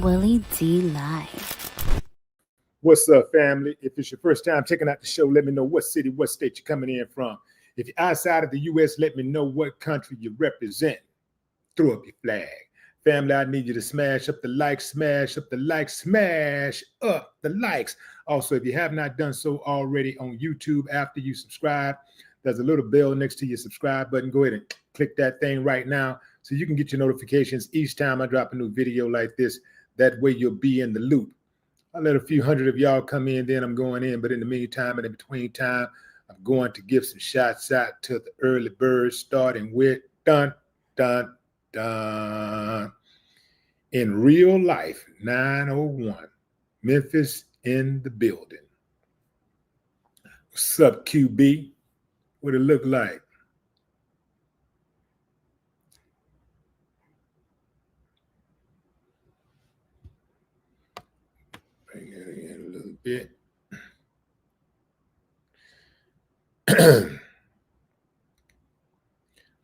Willie D Live. What's up, family? If it's your first time checking out the show, let me know what city, what state you're coming in from. If you're outside of the U.S., let me know what country you represent. Throw up your flag. Family, I need you to smash up the like, smash up the like, smash up the likes. Also, if you have not done so already on YouTube after you subscribe, there's a little bell next to your subscribe button. Go ahead and click that thing right now so you can get your notifications each time I drop a new video like this. That way you'll be in the loop. I'll let a few hundred of y'all come in, then I'm going in. But in the meantime and in between time, I'm going to give some shots out to the early birds, starting with dun, dun, dun. In real life, 901, Memphis in the building. What's up, QB? What it look like? Bring it in a little bit.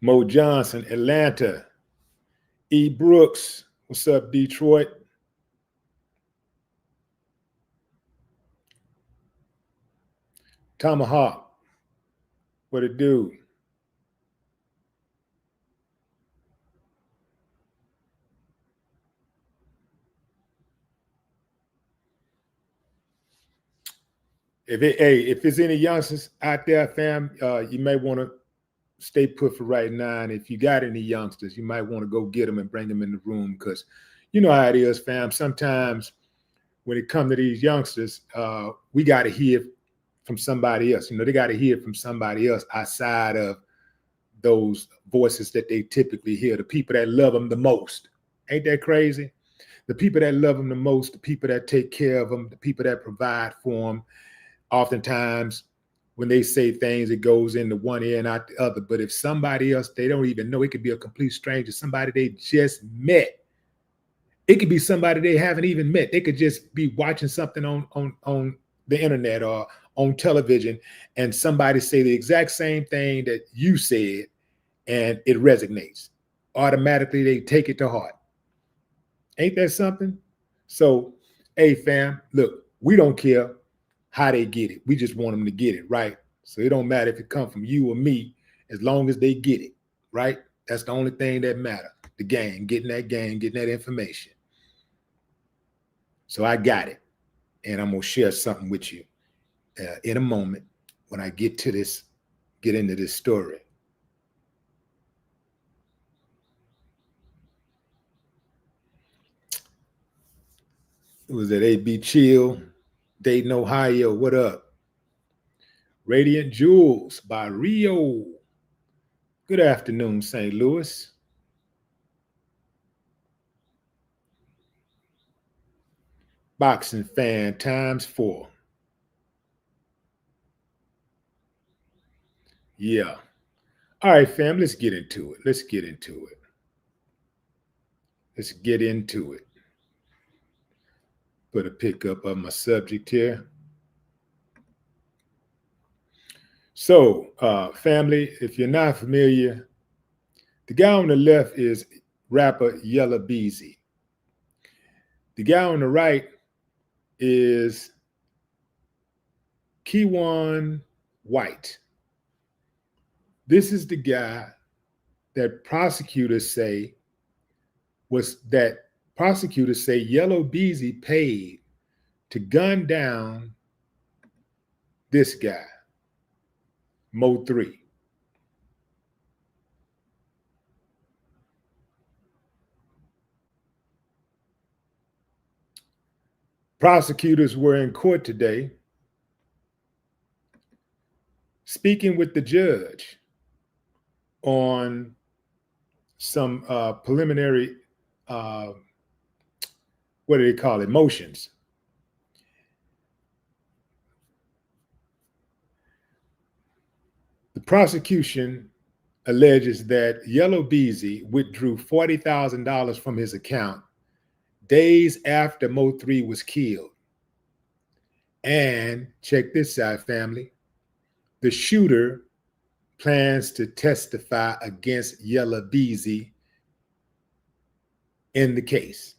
Mo Johnson, Atlanta. E. Brooks, what's up, Detroit? Tomahawk, what it do? If it's any youngsters out there, fam, you may want to stay put for right now. And if you got any youngsters, you might want to go get them and bring them in the room, because you know how it is, fam. Sometimes when it comes to these youngsters, we got to hear from somebody else. You know, they got to hear from somebody else outside of those voices that they typically hear, the people that love them the most. Ain't that crazy? The people that love them the most, the people that take care of them, the people that provide for them. Oftentimes, when they say things, it goes into one ear and out the other. But if somebody else, they don't even know, it could be a complete stranger, somebody they just met. It could be somebody they haven't even met. They could just be watching something on the internet or on television, and somebody say the exact same thing that you said, and it resonates. Automatically, they take it to heart. Ain't that something? So, hey, fam, look, we don't care how they get it. We just want them to get it, right? So it don't matter if it comes from you or me, as long as they get it, right? That's the only thing that matters. The game, getting that information. So I got it, and I'm gonna share something with you in a moment when I get into this story. It was at AB Chill, Dayton, Ohio. What up? Radiant Jewels by Rio. Good afternoon, St. Louis. Boxing fan times 4. Yeah. All right, fam, let's get into it. Let's get into it. Put a pickup of my subject here. So, family, if you're not familiar, the guy on the left is rapper Yella Beezy. The guy on the right is Keywan White. This is the guy that prosecutors say Yella Beezy paid to gun down this guy, MO3. Prosecutors were in court today speaking with the judge on some preliminary, what do they call it, motions. The prosecution alleges that Yella Beezy withdrew $40,000 from his account days after MO3 was killed. And check this out, family. The shooter plans to testify against Yella Beezy in the case.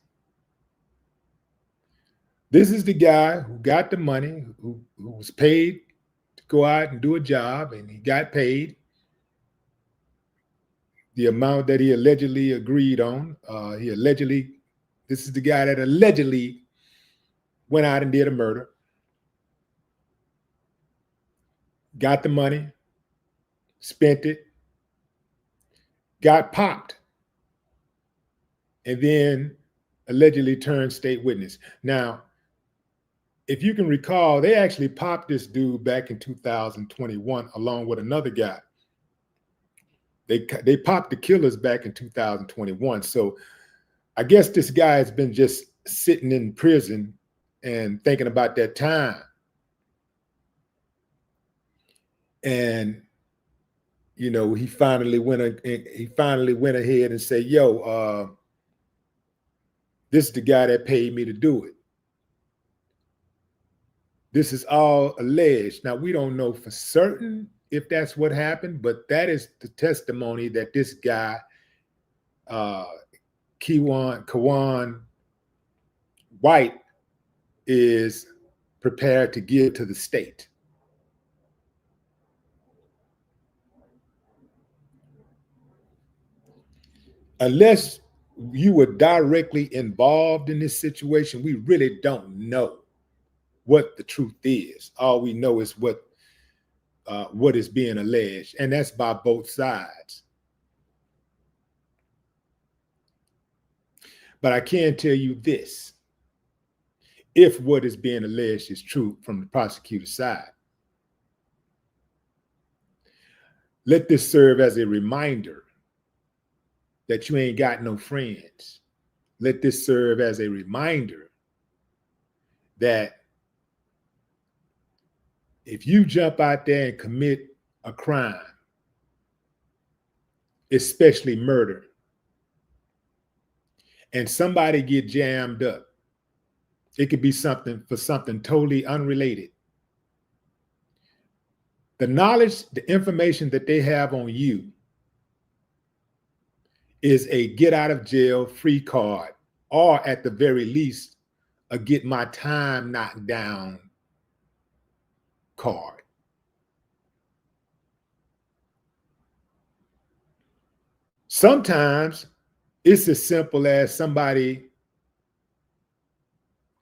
This is the guy who got the money, who was paid to go out and do a job, and he got paid the amount that he allegedly agreed on. This is the guy that allegedly went out and did a murder, got the money, spent it, got popped, and then allegedly turned state witness. Now, if you can recall, they actually popped this dude back in 2021 along with another guy. They popped the killers back in 2021. So I guess this guy has been just sitting in prison and thinking about that time. And you know, he finally went ahead and said, "Yo, this is the guy that paid me to do it." This is all alleged. Now, we don't know for certain if that's what happened, but that is the testimony that this guy, Kawan White, is prepared to give to the state. Unless you were directly involved in this situation, we really don't know what the truth is. All we know is what is being alleged, and that's by both sides. But I can tell you this: if what is being alleged is true from the prosecutor's side, let this serve as a reminder that you ain't got no friends. Let this serve as a reminder that if you jump out there and commit a crime, especially murder, and somebody get jammed up, it could be something totally unrelated. The knowledge, the information that they have on you is a get out of jail free card, or at the very least, a get my time knocked down card. Sometimes it's as simple as somebody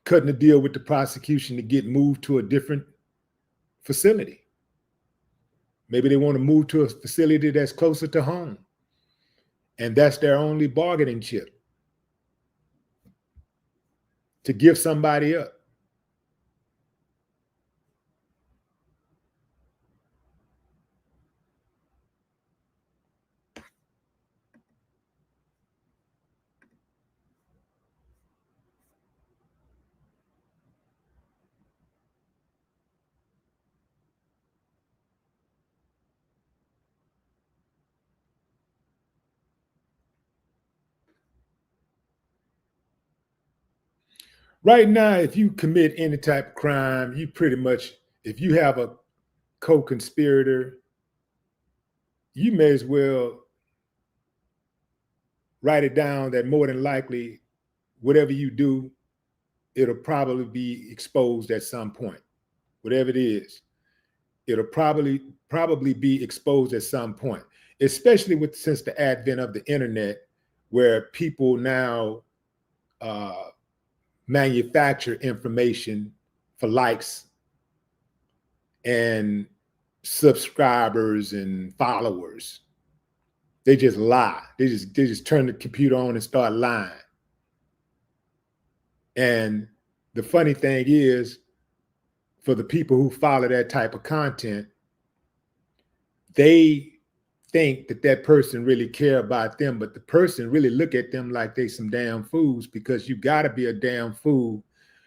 cutting a deal with the prosecution to get moved to a different facility. Maybe they want to move to a facility that's closer to home, and that's their only bargaining chip to give somebody up. Right now, if you commit any type of crime, you pretty much, if you have a co-conspirator, you may as well write it down that more than likely, whatever you do, it'll probably be exposed at some point. Whatever it is, it'll probably be exposed at some point, especially since the advent of the internet, where people now manufacture information for likes and subscribers and followers. They just lie. They just turn the computer on and start lying. And the funny thing is, for the people who follow that type of content, they think that person really care about them, but the person really look at them like they some damn fools, because you got to be a damn fool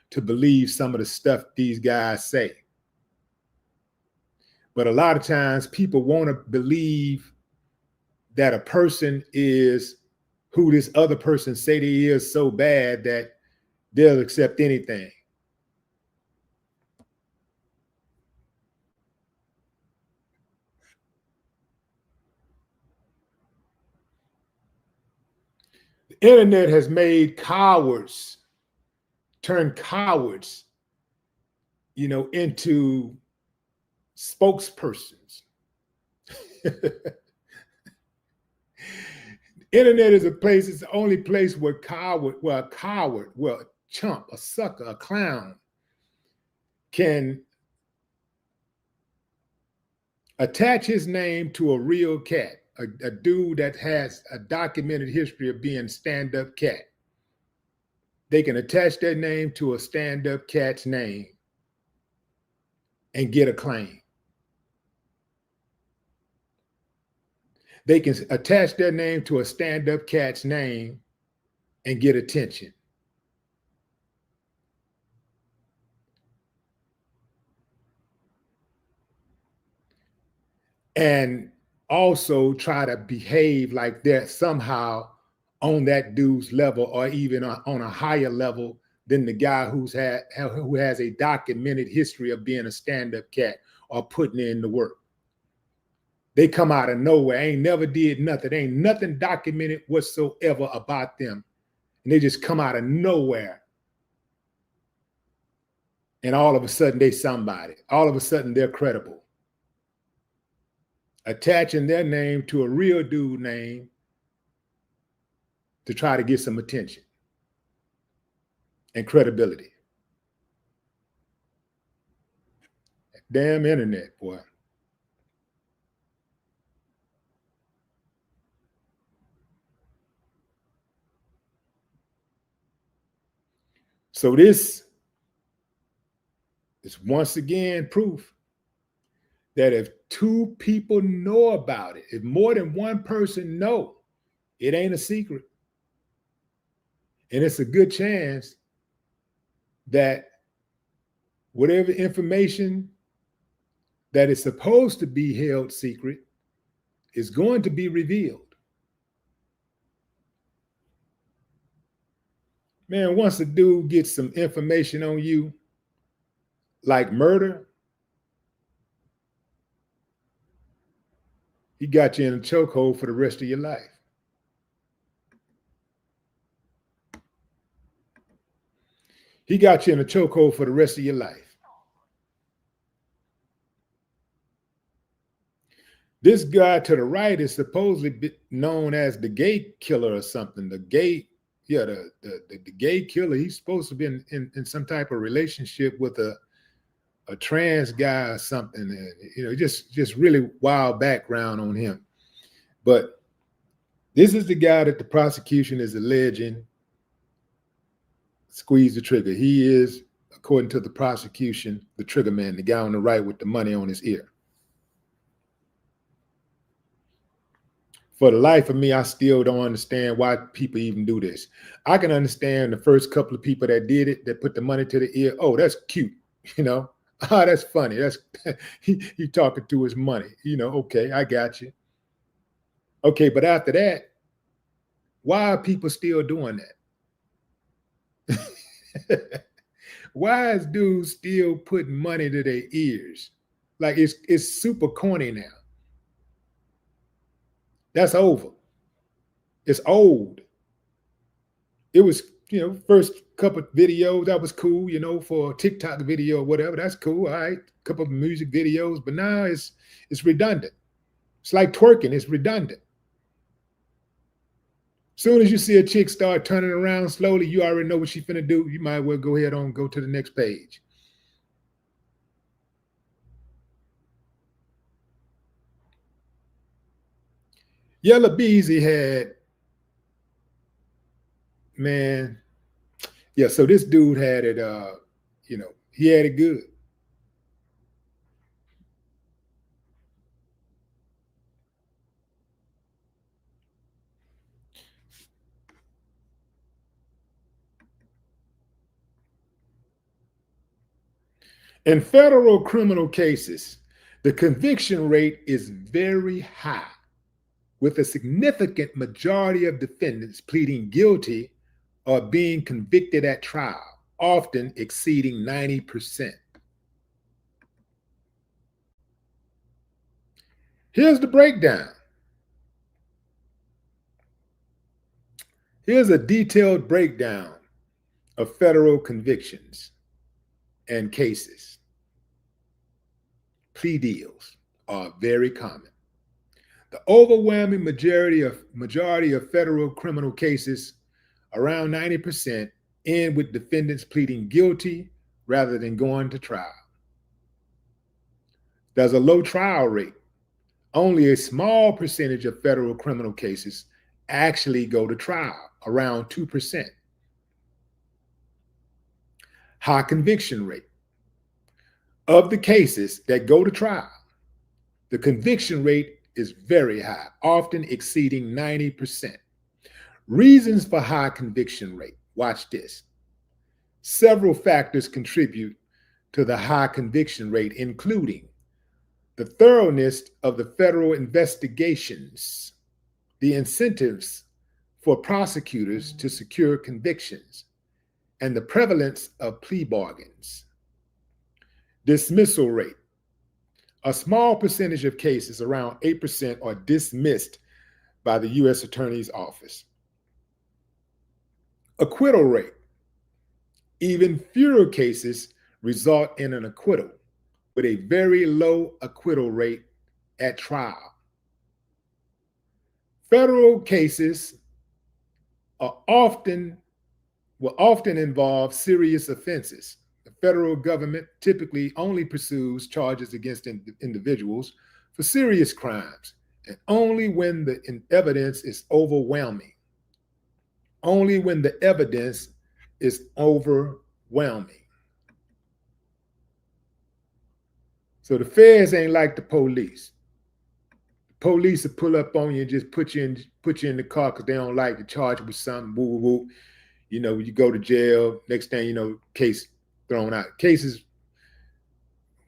to believe some of the stuff these guys say. But a lot of times people want to believe that a person is who this other person say they is so bad that they'll accept anything. The internet has made cowards turn cowards, into spokespersons. Internet is it's the only place where a coward, a chump, a sucker, a clown can attach his name to a real cat, a dude that has a documented history of being a stand-up cat. They can attach their name to a stand-up cat's name and get a claim. They can attach their name to a stand-up cat's name and get attention. And also try to behave like they're somehow on that dude's level, or even on a higher level than the guy who has a documented history of being a stand-up cat or putting in the work. They come out of nowhere, ain't never did nothing, ain't nothing documented whatsoever about them. And they just come out of nowhere. And all of a sudden they somebody. All of a sudden they're credible. Attaching their name to a real dude name to try to get some attention and credibility. Damn internet, boy. So this is once again proof that if two people know about it, if more than one person know, it ain't a secret. And it's a good chance that whatever information that is supposed to be held secret is going to be revealed. Man, once a dude gets some information on you, like murder, he got you in a chokehold for the rest of your life. He got you in a chokehold for the rest of your life. This guy to the right is supposedly known as the gay killer or something. The gay killer. He's supposed to be in some type of relationship with a trans guy or something. And, just really wild background on him. But this is the guy that the prosecution is alleging squeezed the trigger. He is, according to the prosecution, the trigger man, the guy on the right with the money on his ear. For the life of me, I still don't understand why people even do this. I can understand the first couple of people that did it, that put the money to the ear. Oh, that's cute, Oh, that's funny. That's he talking to his money. Okay, I got you. Okay, but after that, why are people still doing that? Why is dudes still putting money to their ears? Like it's super corny now. That's over. It's old. It was, first couple of videos, that was cool, for a TikTok video or whatever. That's cool. All right. A couple of music videos, but now it's redundant. It's like twerking, it's redundant. Soon as you see a chick start turning around slowly, you already know what she's finna do. You might well go ahead and go to the next page. Yella Beezy had, man, yeah, so this dude had it, he had it good. In federal criminal cases, the conviction rate is very high, with a significant majority of defendants pleading guilty or being convicted at trial, often exceeding 90%. Here's the breakdown. Here's a detailed breakdown of federal convictions and cases, plea deals, are very common. The overwhelming majority of federal criminal cases, around 90%, end with defendants pleading guilty rather than going to trial. There's a low trial rate. Only a small percentage of federal criminal cases actually go to trial, around 2%. High conviction rate. Of the cases that go to trial, the conviction rate is very high, often exceeding 90%. Reasons for high conviction rate. Watch this. Several factors contribute to the high conviction rate, including the thoroughness of the federal investigations, the incentives for prosecutors to secure convictions, and the prevalence of plea bargains. Dismissal rate. A small percentage of cases, around 8%, are dismissed by the U.S. Attorney's Office. Acquittal rate. Even fewer cases result in an acquittal, with a very low acquittal rate at trial. Federal cases will often involve serious offenses. The federal government typically only pursues charges against individuals for serious crimes, and only when the evidence is overwhelming. Only when the evidence is overwhelming. So the feds ain't like the police. The police will pull up on you and just put you in the car because they don't like to charge you with something. Woo, woo, woo. You know, you go to jail. Next thing you know, case thrown out. Cases,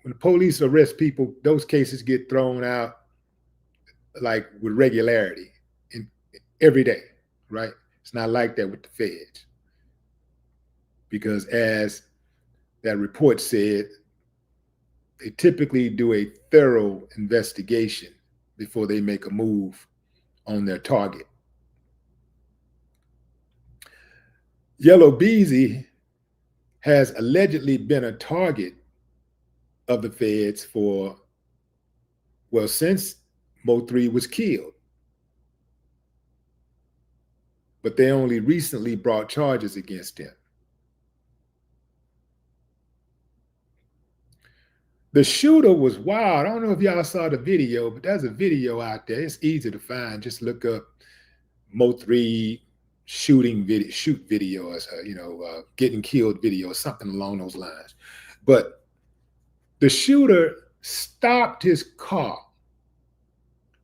when the police arrest people, those cases get thrown out like with regularity every day, right? It's not like that with the feds. Because as that report said, they typically do a thorough investigation before they make a move on their target. Yella Beezy has allegedly been a target of the feds since MO3 was killed. But they only recently brought charges against him. The shooter was wild. I don't know if y'all saw the video, but there's a video out there. It's easy to find. Just look up MO3 shoot video, or getting killed video, or something along those lines. But the shooter stopped his car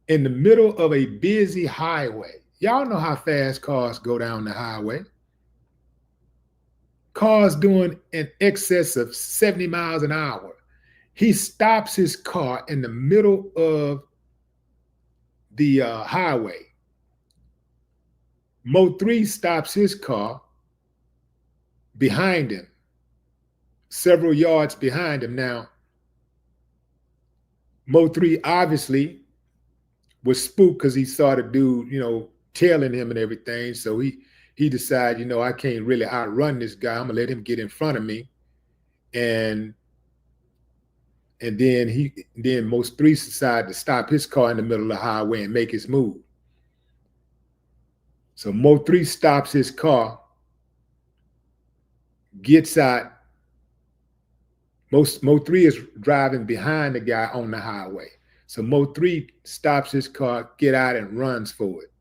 in the middle of a busy highway. Y'all know how fast cars go down the highway. Cars doing in excess of 70 miles an hour. He stops his car in the middle of the highway. MO3 stops his car behind him, several yards behind him. Now, MO3 obviously was spooked because he saw the dude, tailing him and everything. So he decided, I can't really outrun this guy. I'm gonna let him get in front of me. And then MO3 decided to stop his car in the middle of the highway and make his move. So MO3 stops his car, gets out. MO3 is driving behind the guy on the highway. So MO3 stops his car, get out, and runs for it.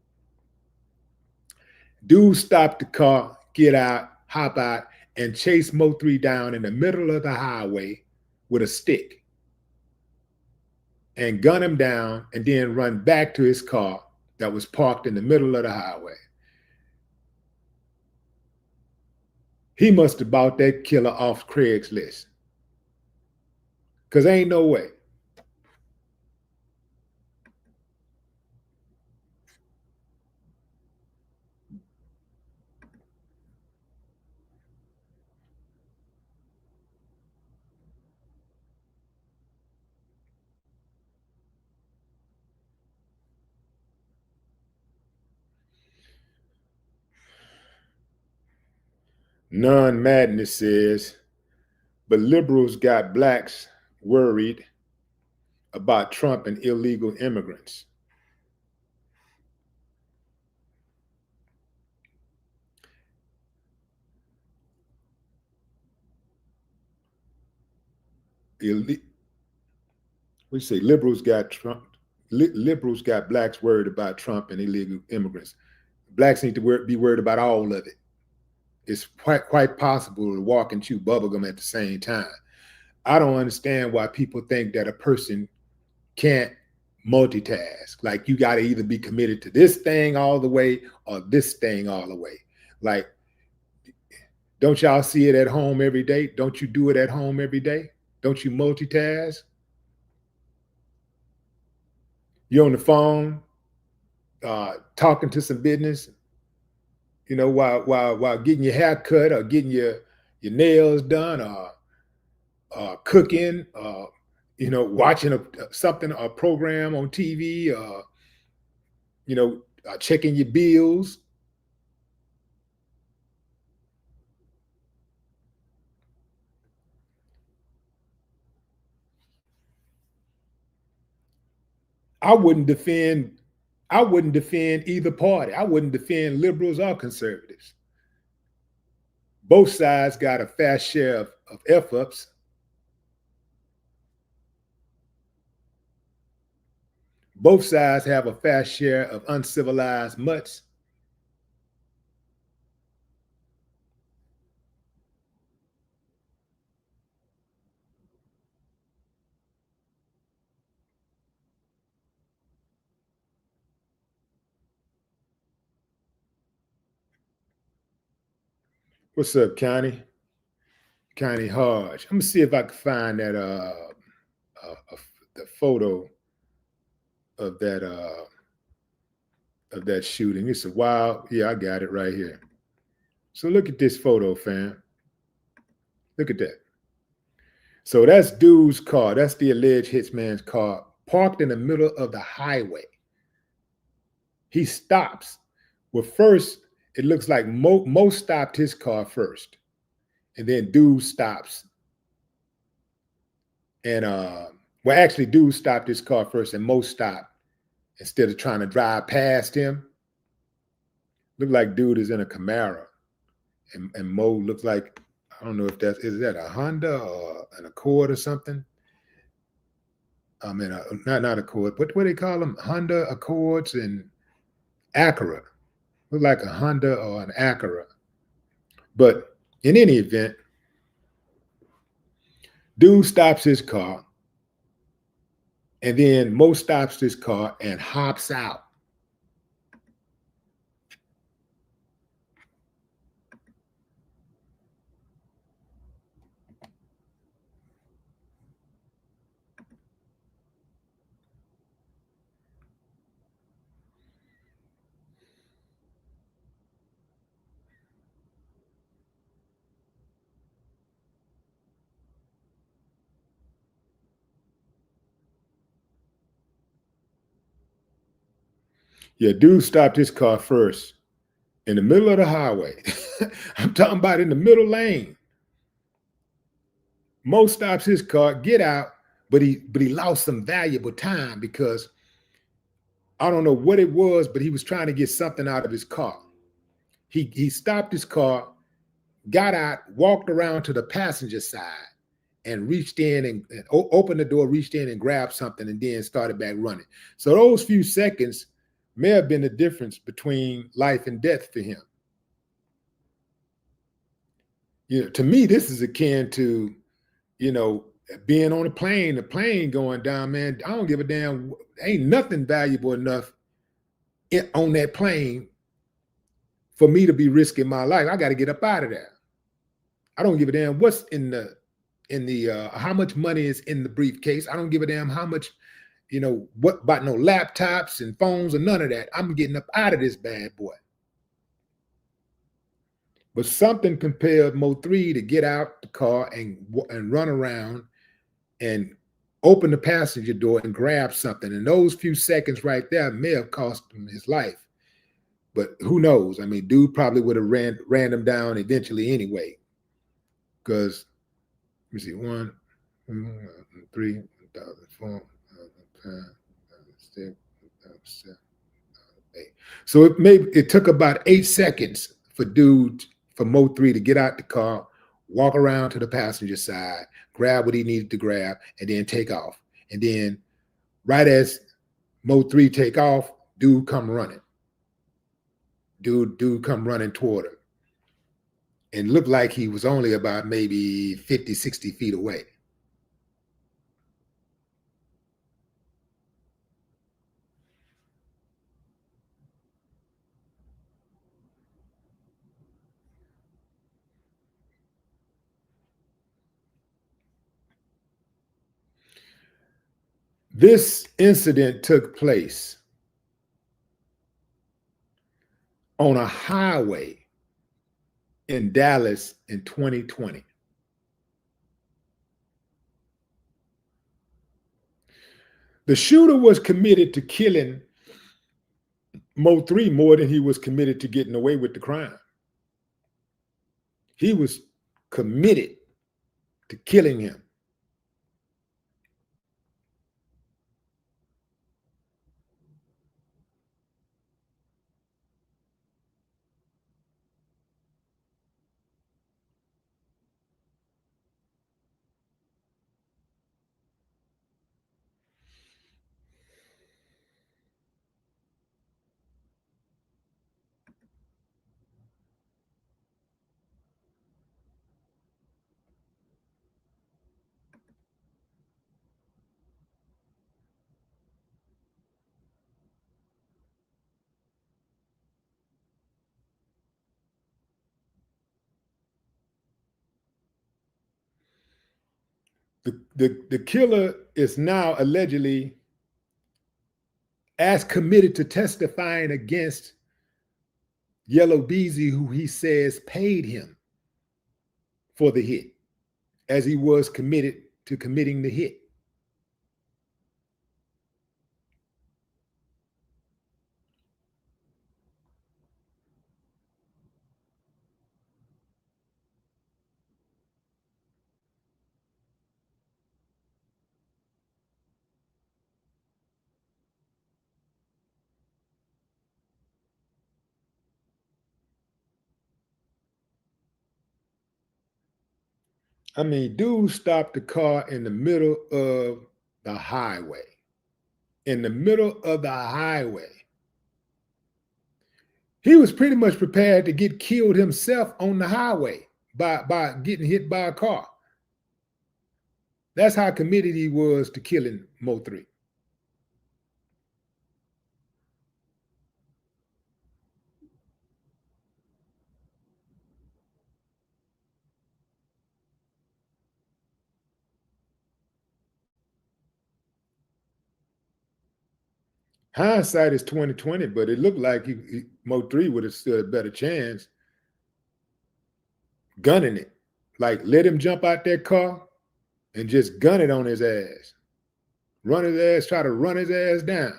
Dude stopped the car, get out, hop out, and chase MO3 down in the middle of the highway with a stick and gun him down, and then run back to his car that was parked in the middle of the highway. He must have bought that killer off Craigslist, because ain't no way. Non-Madness says, but liberals got blacks worried about Trump and illegal immigrants. We say liberals got Trump. Liberals got blacks worried about Trump and illegal immigrants. Blacks need to be worried about all of it. It's quite possible to walk and chew bubblegum at the same time. I don't understand why people think that a person can't multitask. Like you got to either be committed to this thing all the way or this thing all the way. Like, don't y'all see it at home every day? Don't you do it at home every day? Don't you multitask? You're on the phone, talking to some business, you know, while getting your hair cut or getting your nails done or cooking, you know, watching a program on TV, you know, checking your bills. I wouldn't defend either party. I wouldn't defend liberals or conservatives. Both sides got a fair share of F-ups. Both sides have a fair share of uncivilized mutts. What's up, Connie? Connie Hodge. I'm gonna see if I can find that the photo of that shooting. It's a wild. Yeah, I got it right here. So look at this photo, fam. Look at that. So that's dude's car. That's the alleged hitman's car, parked in the middle of the highway. He stops. Well, first, it looks like Mo stopped his car first. And then dude stops. And well, actually, dude stopped his car first, and Mo stopped instead of trying to drive past him. Looked like dude is in a Camaro. And Mo looks like, I don't know if is that a Honda or an Accord or something? I mean, not Accord, but what do they call them? Honda Accords and Acura. Look like a Honda or an Acura. But in any event, dude stops his car, and then Mo stops his car and hops out. Yeah, dude stopped his car first in the middle of the highway. I'm talking about in the middle lane. Mo stops his car, get out, but he lost some valuable time because I don't know what it was, but he was trying to get something out of his car. He stopped his car, got out, walked around to the passenger side, and reached in and opened the door, reached in and grabbed something, and then started back running. So those few seconds may have been the difference between life and death for him. You know, to me, this is akin to, you know, being on a plane, the plane going down, man. I don't give a damn. Ain't nothing valuable enough on that plane for me to be risking my life. I got to get up out of there. I don't give a damn what's in the how much money is in the briefcase. I don't give a damn how much, you know, what about no laptops and phones or none of that. I'm getting up out of this bad boy. But something compelled MO3 to get out the car and run around and open the passenger door and grab something. And those few seconds right there may have cost him his life. But who knows? I mean, dude probably would have ran them down eventually anyway. Because let me see, 3, 4, 5, 6, 7, 8. So it took about 8 seconds for MO3 to get out the car, walk around to the passenger side, grab what he needed to grab, and then take off. And then right as MO3 take off, dude come running. Dude come running toward him. And looked like he was only about maybe 50, 60 feet away. This incident took place on a highway in Dallas in 2020. The shooter was committed to killing MO3 more than he was committed to getting away with the crime. He was committed to killing him. The killer is now allegedly as committed to testifying against Yella Beezy, who he says paid him for the hit, as he was committed to committing the hit. I mean, dude stopped the car in the middle of the highway. In the middle of the highway. He was pretty much prepared to get killed himself on the highway by getting hit by a car. That's how committed he was to killing MO3. Hindsight is 2020, but it looked like MO3 would have stood a better chance gunning it. Like, let him jump out that car and just gun it on his ass. Run his ass, try to run his ass down.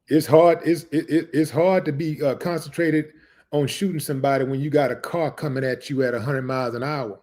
It's hard. It's hard to be concentrated on shooting somebody when you got a car coming at you at 100 miles an hour.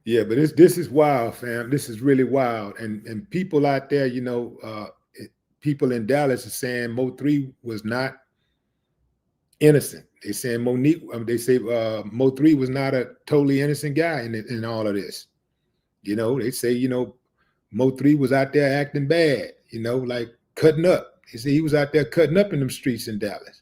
Yeah, but this is wild, fam. This is really wild. And people out there, people in Dallas are saying MO3 was not innocent. They saying Monique. They say MO3 was not a totally innocent guy in all of this. They say MO3 was out there acting bad. Like cutting up. They say he was out there cutting up in them streets in Dallas.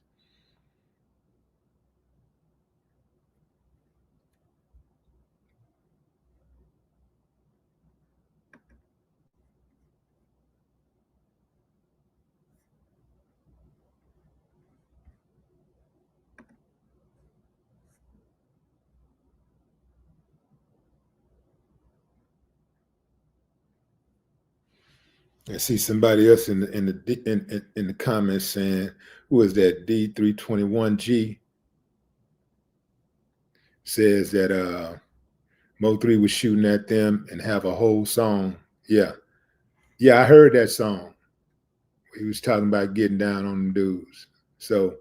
I see somebody else in the comments saying, "Who is that?" D321G says that MO3 was shooting at them and have a whole song. Yeah, I heard that song. He was talking about getting down on the dudes. So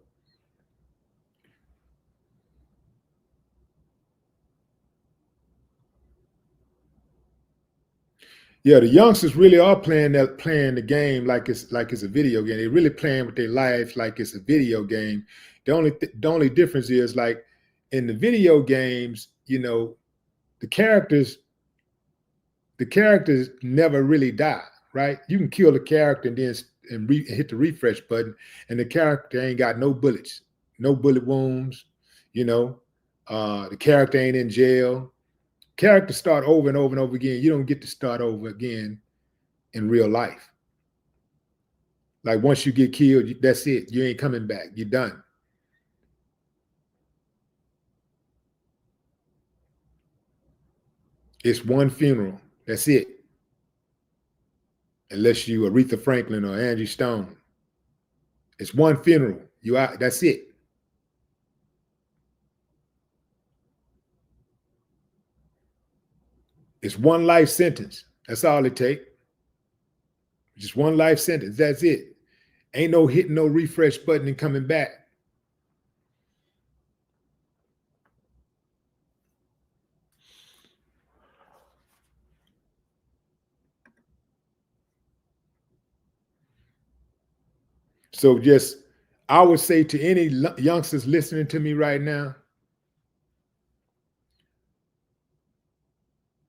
yeah, the youngsters really are playing the game like it's a video game. They're really playing with their life like it's a video game. The only difference is, like, in the video games, you know, the characters never really die, right? You can kill the character and then hit the refresh button, and the character ain't got no bullets, no bullet wounds. You know, the character ain't in jail. Characters start over and over and over again. You don't get to start over again in real life. Like, once you get killed, that's it. You ain't coming back. You're done. It's one funeral. That's it. Unless you Aretha Franklin or Angie Stone. It's one funeral. You out. That's it. It's one life sentence. That's all it takes. Just one life sentence. That's it. Ain't no hitting no refresh button and coming back. So just, I would say to any youngsters listening to me right now,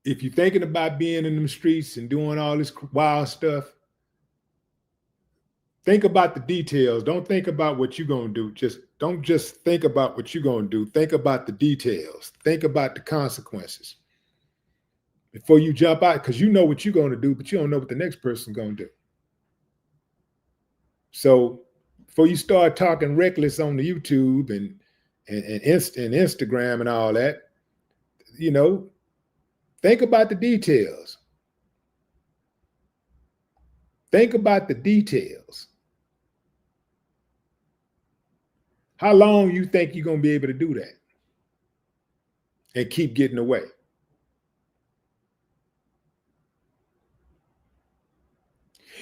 if you're thinking about being in the streets and doing all this wild stuff, think about the details. Don't think about what you're going to do. Don't just think about what you're going to do. Think about the details. Think about the consequences before you jump out, because you know what you're going to do, but you don't know what the next person's going to do. So before you start talking reckless on the YouTube and Instagram and all that, you know, think about the details. Think about the details. How long you think you're going to be able to do that and keep getting away?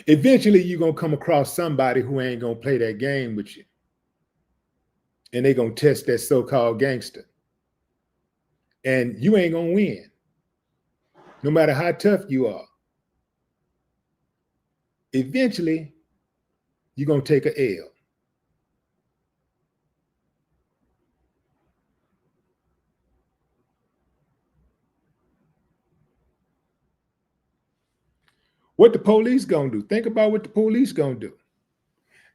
Eventually, you're going to come across somebody who ain't going to play that game with you. And they're going to test that so-called gangster. And you ain't going to win, no matter how tough you are. Eventually, you're going to take an L. What the police going to do? Think about what the police going to do.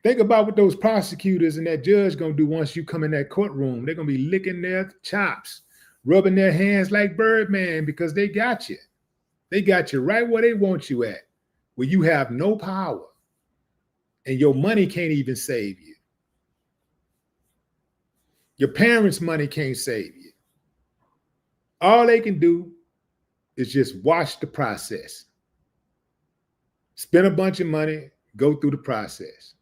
Think about what those prosecutors and that judge going to do once you come in that courtroom. They're going to be licking their chops, rubbing their hands like Birdman, because they got you. They got you right where they want you at, where you have no power and your money can't even save you. Your parents' money can't save you. All they can do is just watch the process. Spend a bunch of money, go through the process.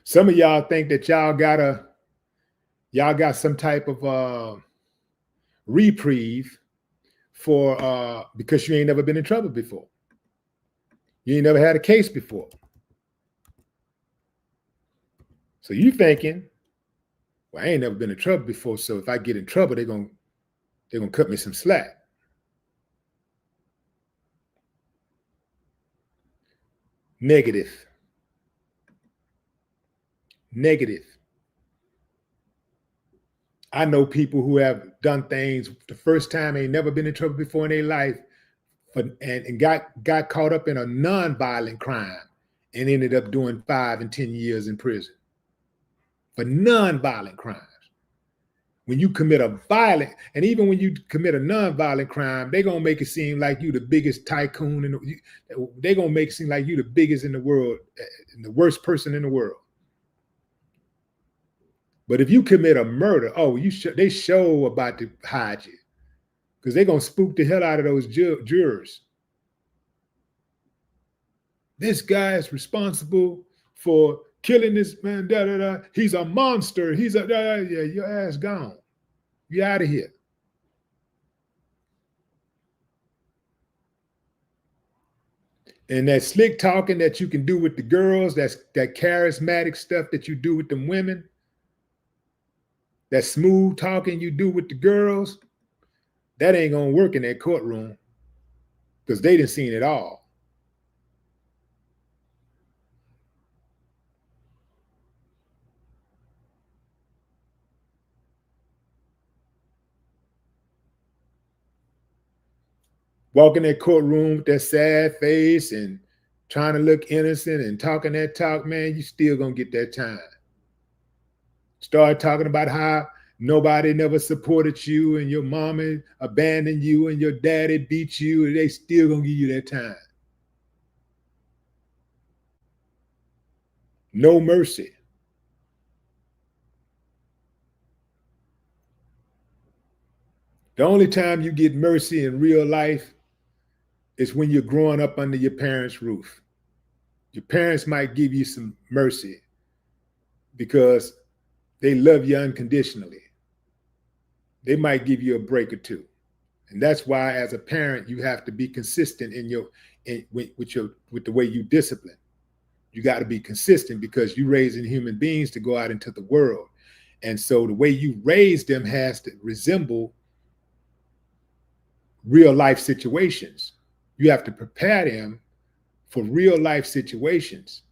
Some of y'all think that y'all got some type of reprieve for because you ain't never been in trouble before. You ain't never had a case before. So you thinking, well, I ain't never been in trouble before, so if I get in trouble, they're gonna cut me some slack. Negative. I know people who have done things the first time, ain't never been in trouble before in their life, and got caught up in a non-violent crime and ended up doing 5 and 10 years in prison for non-violent crimes. When you commit a violent, and even when you commit a non-violent crime, they're gonna make it seem like you the biggest tycoon, they're gonna make it seem like you the biggest in the world, and the worst person in the world. But if you commit a murder, oh, they show about to hide you because they're going to spook the hell out of those jurors. This guy is responsible for killing this man, da da da. He's a monster. He's a, da, da. Yeah, your ass gone. You out of here. And that slick talking that you can do with the girls, that charismatic stuff that you do with them women, that smooth talking you do with the girls, that ain't gonna work in that courtroom because they didn't seen it all. Walk in that courtroom with that sad face and trying to look innocent and talking that talk, man, you still gonna get that time. Start talking about how nobody never supported you and your mama abandoned you and your daddy beat you, and they still gonna give you that time. No mercy. The only time you get mercy in real life is when you're growing up under your parents' roof. Your parents might give you some mercy because they love you unconditionally. They might give you a break or two. And that's why as a parent, you have to be consistent with the way you discipline. You got to be consistent because you're raising human beings to go out into the world. And so the way you raise them has to resemble real life situations. You have to prepare them for real life situations.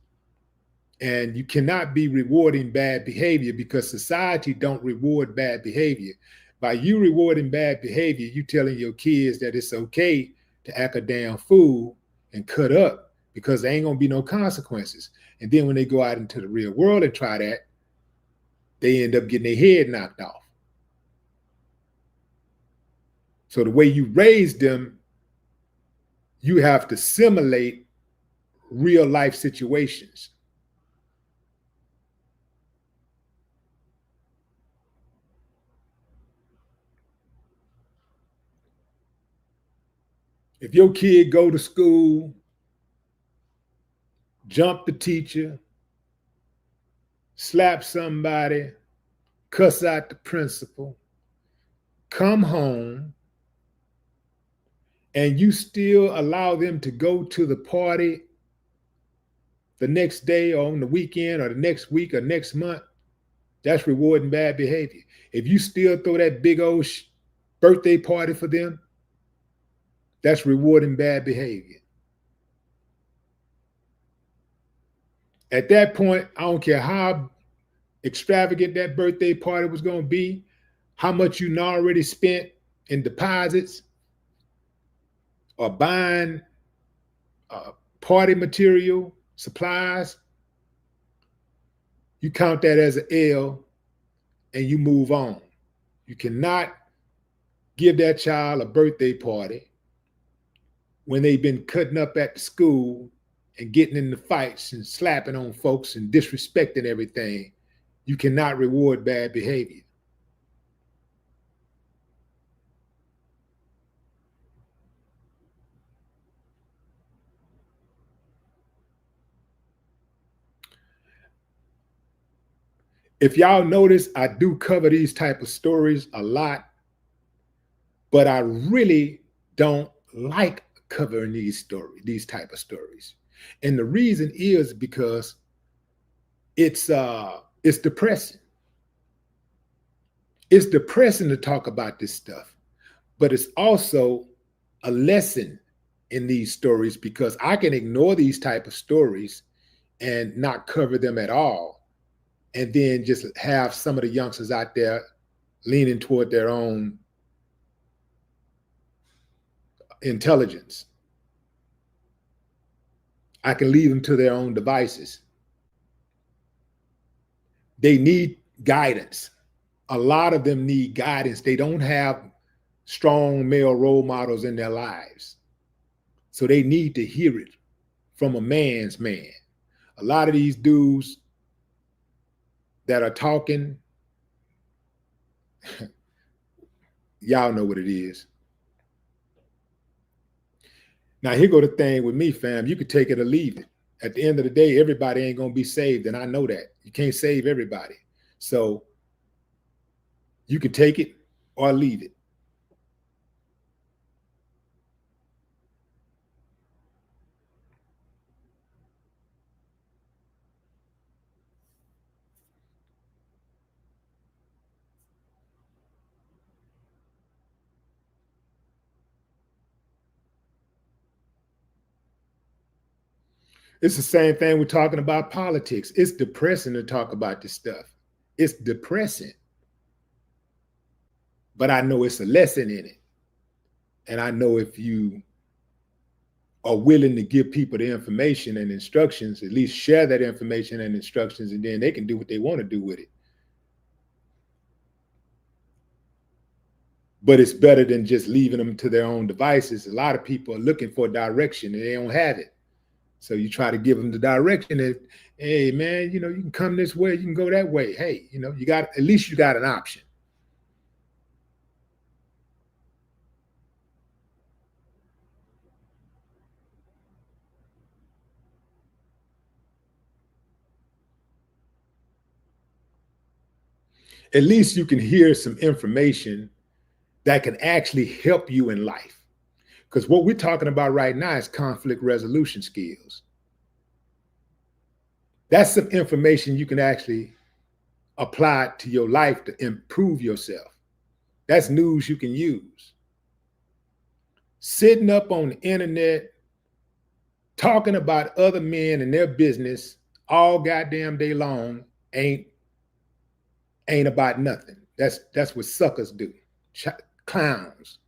And you cannot be rewarding bad behavior because society don't reward bad behavior. By you rewarding bad behavior, you telling your kids that it's okay to act a damn fool and cut up because there ain't gonna be no consequences. And then when they go out into the real world and try that, they end up getting their head knocked off. So the way you raise them, you have to simulate real life situations. If your kid go to school, jump the teacher, slap somebody, cuss out the principal, come home, and you still allow them to go to the party the next day or on the weekend or the next week or next month, that's rewarding bad behavior. If you still throw that big old birthday party for them, that's rewarding bad behavior. At that point, I don't care how extravagant that birthday party was going to be, how much you already spent in deposits or buying party material, supplies, you count that as an L and you move on. You cannot give that child a birthday party when they've been cutting up at the school and getting into fights and slapping on folks and disrespecting everything. You cannot reward bad behavior. If y'all notice, I do cover these type of stories a lot, but I really don't like covering these type of stories. And the reason is because it's depressing. It's depressing to talk about this stuff, but it's also a lesson in these stories because I can ignore these type of stories and not cover them at all, and then just have some of the youngsters out there leaning toward their own intelligence. I can leave them to their own devices. They need guidance. A lot of them need guidance. They don't have strong male role models in their lives. So they need to hear it from a man's man. A lot of these dudes that are talking Y'all know what it is. Now, here go the thing with me, fam. You could take it or leave it. At the end of the day, everybody ain't going to be saved, and I know that. You can't save everybody. So you can take it or leave it. It's the same thing we're talking about politics. It's depressing to talk about this stuff. It's depressing. But I know it's a lesson in it. And I know if you are willing to give people the information and instructions, at least share that information and instructions, and then they can do what they want to do with it. But it's better than just leaving them to their own devices. A lot of people are looking for direction and they don't have it. So you try to give them the direction that, hey, man, you can come this way, you can go that way. Hey, you got, at least you got an option. At least you can hear some information that can actually help you in life. Because what we're talking about right now is conflict resolution skills. That's some information you can actually apply to your life to improve yourself. That's news you can use. Sitting up on the internet, talking about other men and their business all goddamn day long ain't about nothing. That's what suckers do. Clowns.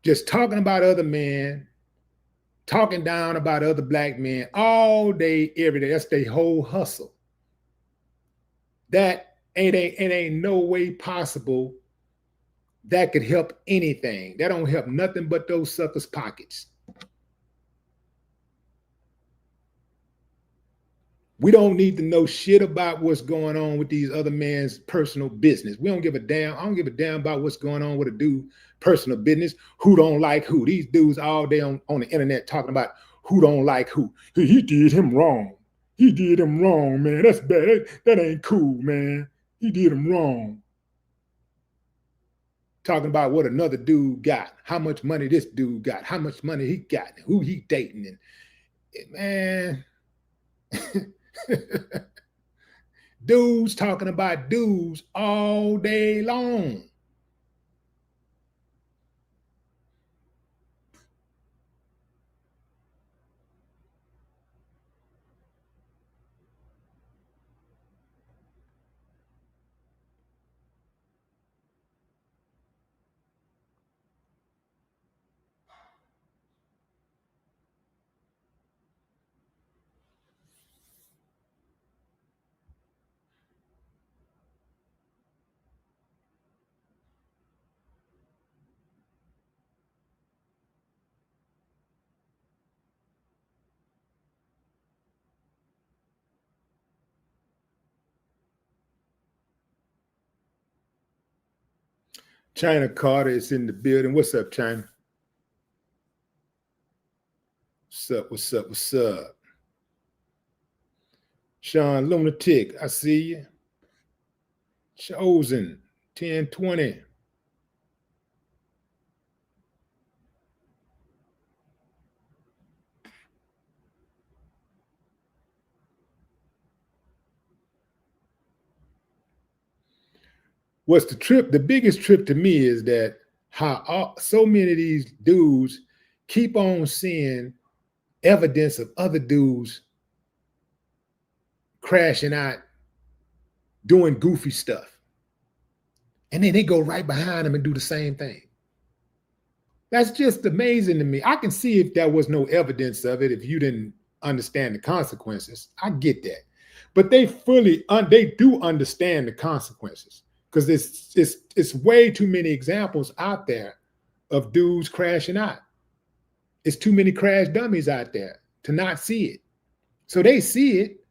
Just talking about other men, talking down about other black men all day, every day. That's their whole hustle. That ain't no way possible that could help anything. That don't help nothing but those suckers' pockets. We don't need to know shit about what's going on with these other men's personal business. We don't give a damn. I don't give a damn about what's going on with a dude's personal business. Who don't like who? These dudes all day on the internet talking about who don't like who. He did him wrong. He did him wrong, man. That's bad. That ain't cool, man. He did him wrong. Talking about what another dude got, how much money this dude got, how much money he got, who he dating, and man. Dudes talking about dudes all day long. China Carter is in the building. What's up, China? What's up? What's up? What's up? Sean Lunatic, I see you. Chosen, 1020. What's the trip? The biggest trip to me is that how so many of these dudes keep on seeing evidence of other dudes crashing out, doing goofy stuff. And then they go right behind them and do the same thing. That's just amazing to me. I can see if there was no evidence of it, if you didn't understand the consequences. I get that. But they they do understand the consequences, because it's way too many examples out there of dudes crashing out. It's too many crash dummies out there to not see it. So they see it,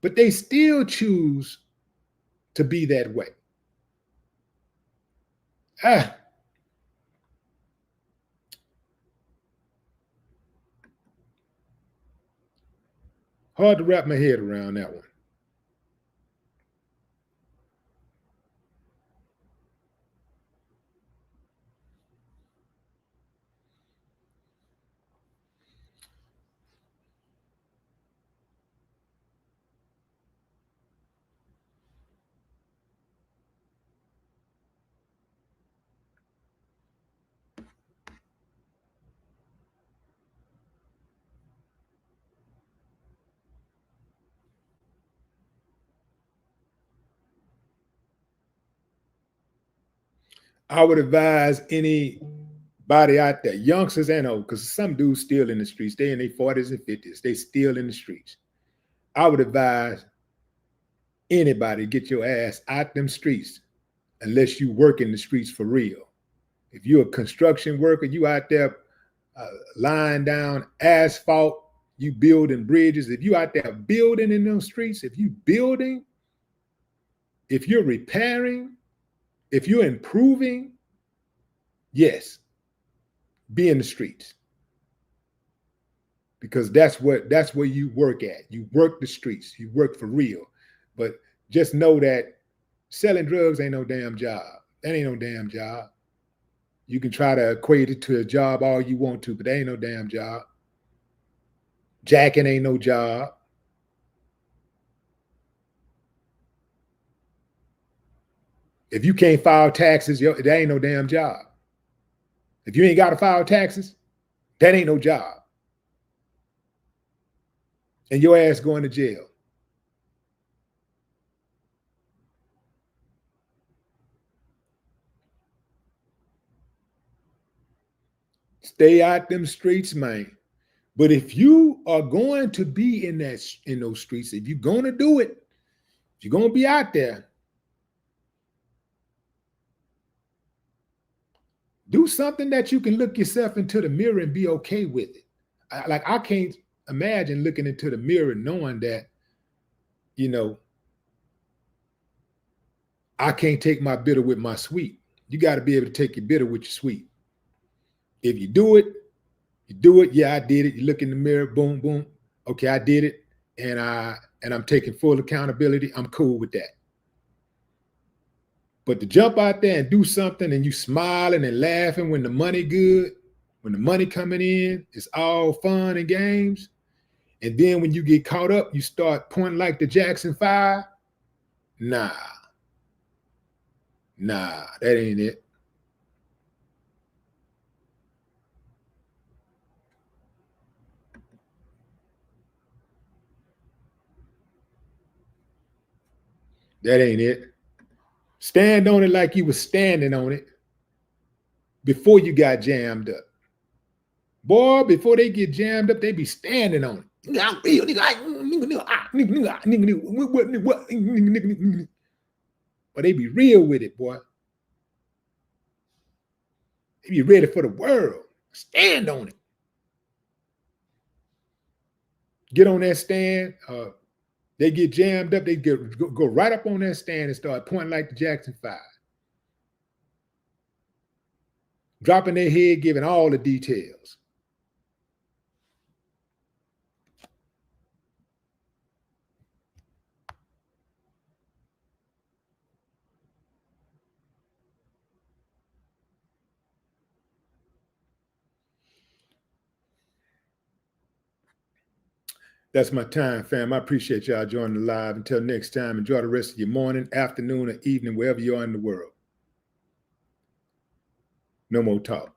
but they still choose to be that way. Ah, hard to wrap my head around that one. I would advise anybody out there, youngsters and old, because some dudes still in the streets. They in their 40s and 50s. They still in the streets. I would advise anybody get your ass out them streets unless you work in the streets for real. If you're a construction worker, you out there laying down asphalt, you building bridges. If you out there building in those streets, if you building, if you're repairing, if you're improving, yes, be in the streets. Because that's where you work at. You work the streets. You work for real. But just know that selling drugs ain't no damn job. That ain't no damn job. You can try to equate it to a job all you want to, but that ain't no damn job. Jacking ain't no job. If you can't file taxes, that ain't no damn job. If you ain't got to file taxes, that ain't no job. And your ass going to jail. Stay out them streets, man. But if you are going to be in those streets, if you're going to do it, if you're going to be out there, do something that you can look yourself into the mirror and be okay with it. I can't imagine looking into the mirror knowing that, I can't take my bitter with my sweet. You got to be able to take your bitter with your sweet. If you do it, you do it. Yeah, I did it. You look in the mirror, boom, boom. Okay, I did it. And I'm taking full accountability. I'm cool with that. But to jump out there and do something and you smiling and laughing when the money good, when the money coming in, it's all fun and games. And then when you get caught up, you start pointing like the Jackson 5. Nah, that ain't it. That ain't it. Stand on it like you was standing on it before you got jammed up. Boy, before they get jammed up, they be standing on it. I'm real, nigga. But they be real with it, boy. They be ready for the world. Stand on it. Get on that stand. They get jammed up. They go right up on that stand and start pointing like the Jackson 5. Dropping their head, giving all the details. That's my time, fam. I appreciate y'all joining the live. Until next time, enjoy the rest of your morning, afternoon, or evening, wherever you are in the world. No more talk.